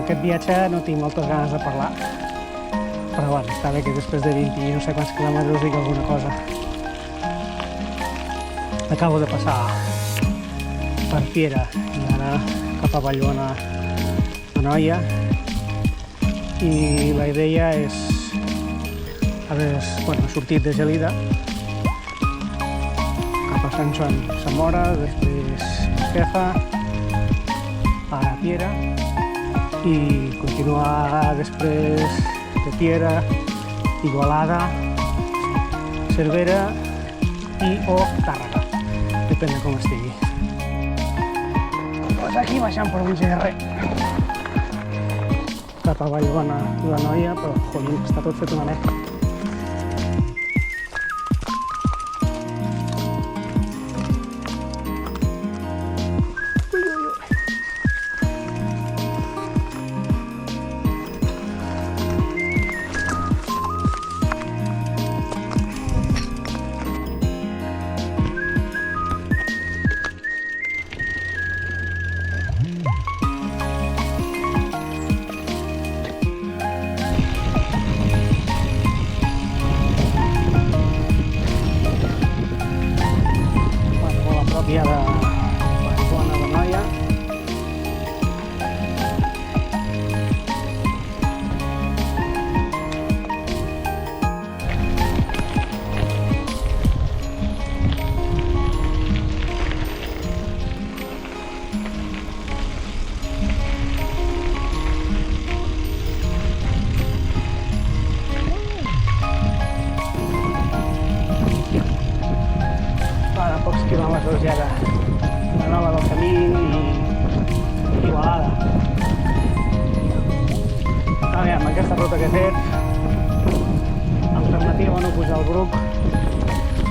aquest viatge no tinc moltes ganes de parlar, però bueno, està bé que després de 20 i no sé quants quilòmetres dic alguna cosa. Acabo de passar per Piera i ara cap a Vallbona d'Anoia, i la idea és haver sortit de Gelida cap a Sant Joan Samora, després Masquefa, a Piera, i continuar després de Piera, Igualada, Cervera i o Tàrrega, depèn de com estigui. Doncs aquí baixant per l'UGR cap a Vallbona d'Anoia, però jolín, està tot fet una meca. Via de Vallbona d'Anoia. A pocs quilòmetres ja de Nova del Camí i Igualada. Amb aquesta ruta que he fet, alternativa no pujar al Bruc,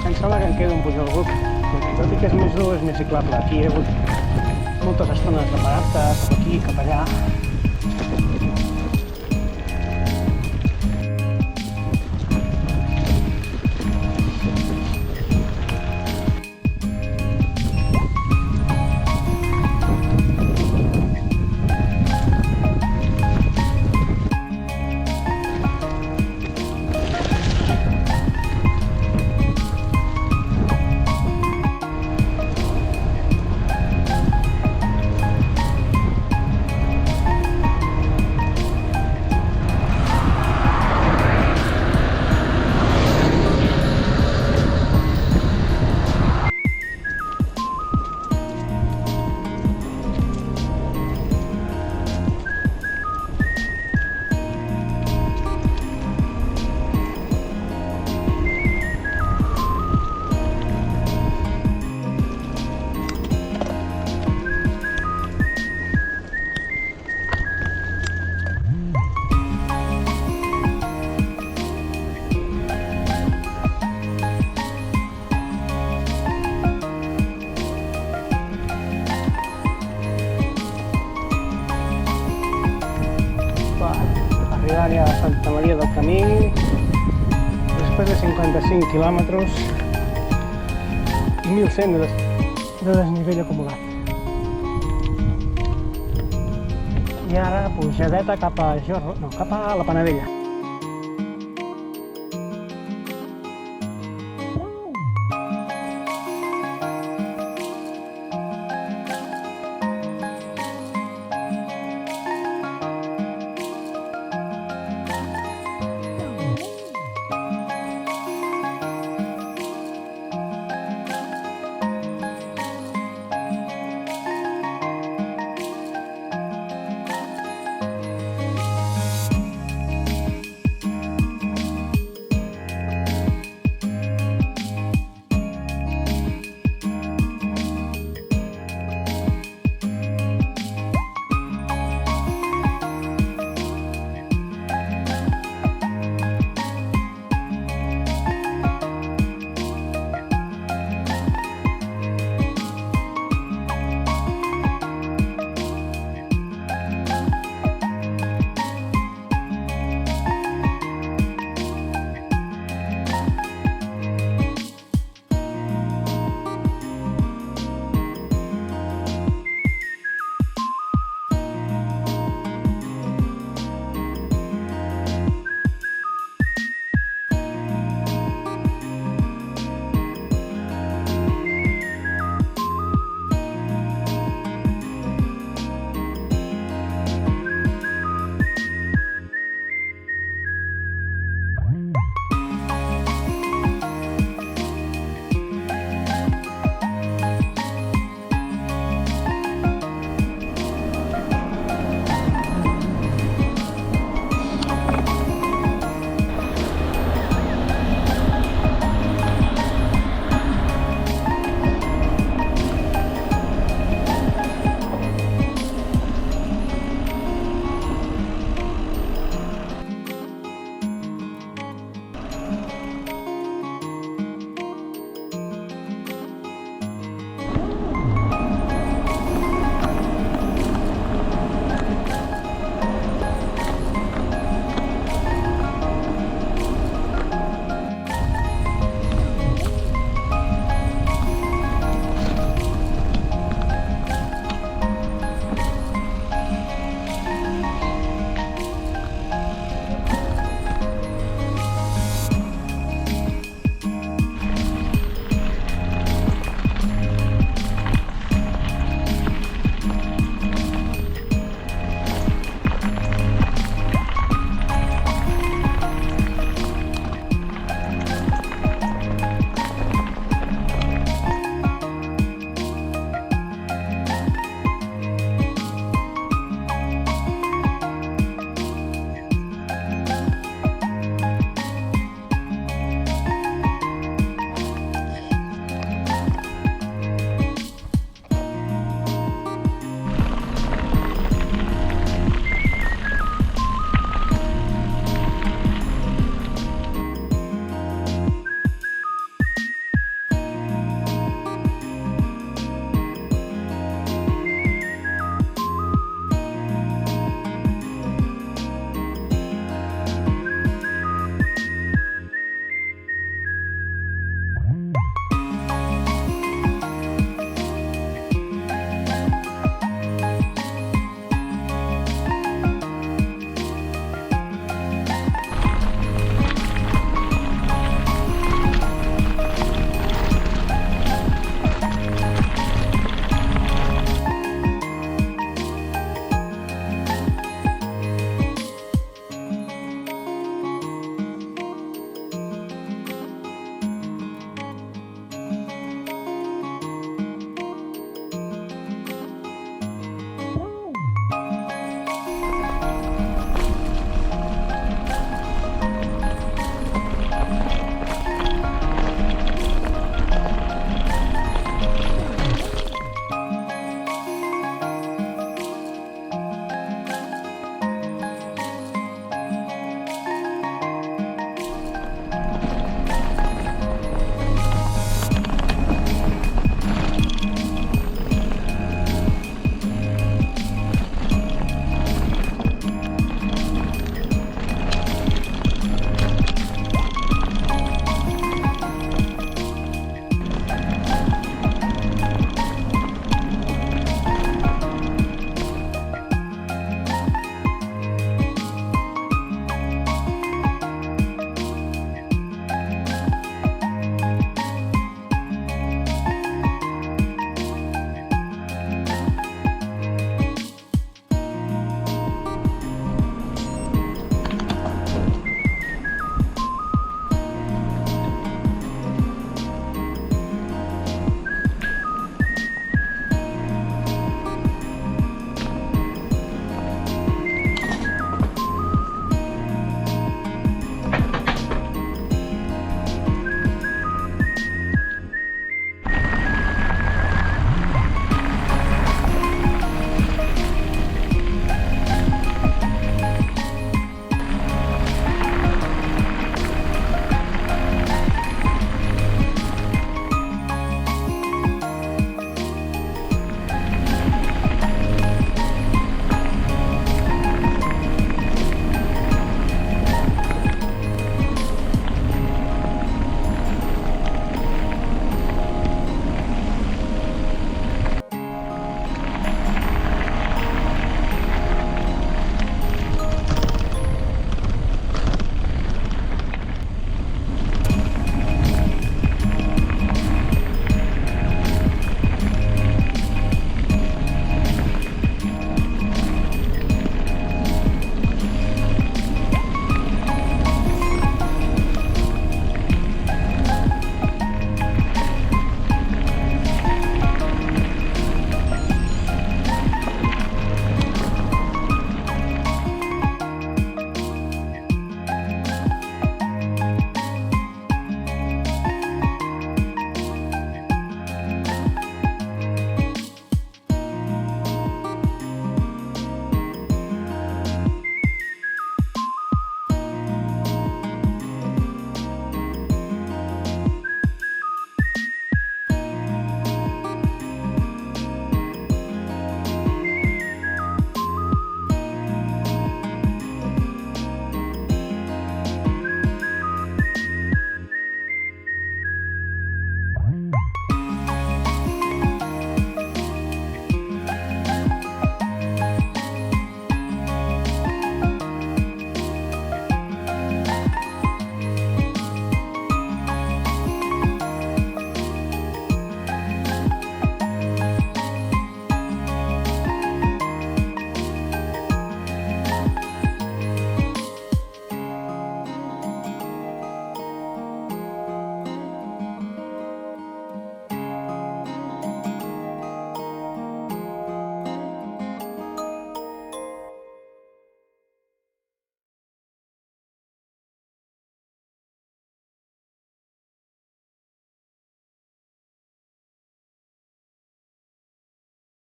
em sembla que em quedo en pujar al Bruc, tot i que és més dur, és més ciclable. Aquí he hagut moltes estones de parar-te, cap aquí, cap allà. Arribar a Santa Maria del Camí, després de 55 quilòmetres i 1.100 de desnivell acumulat. I ara pujadeta cap a la Panadella.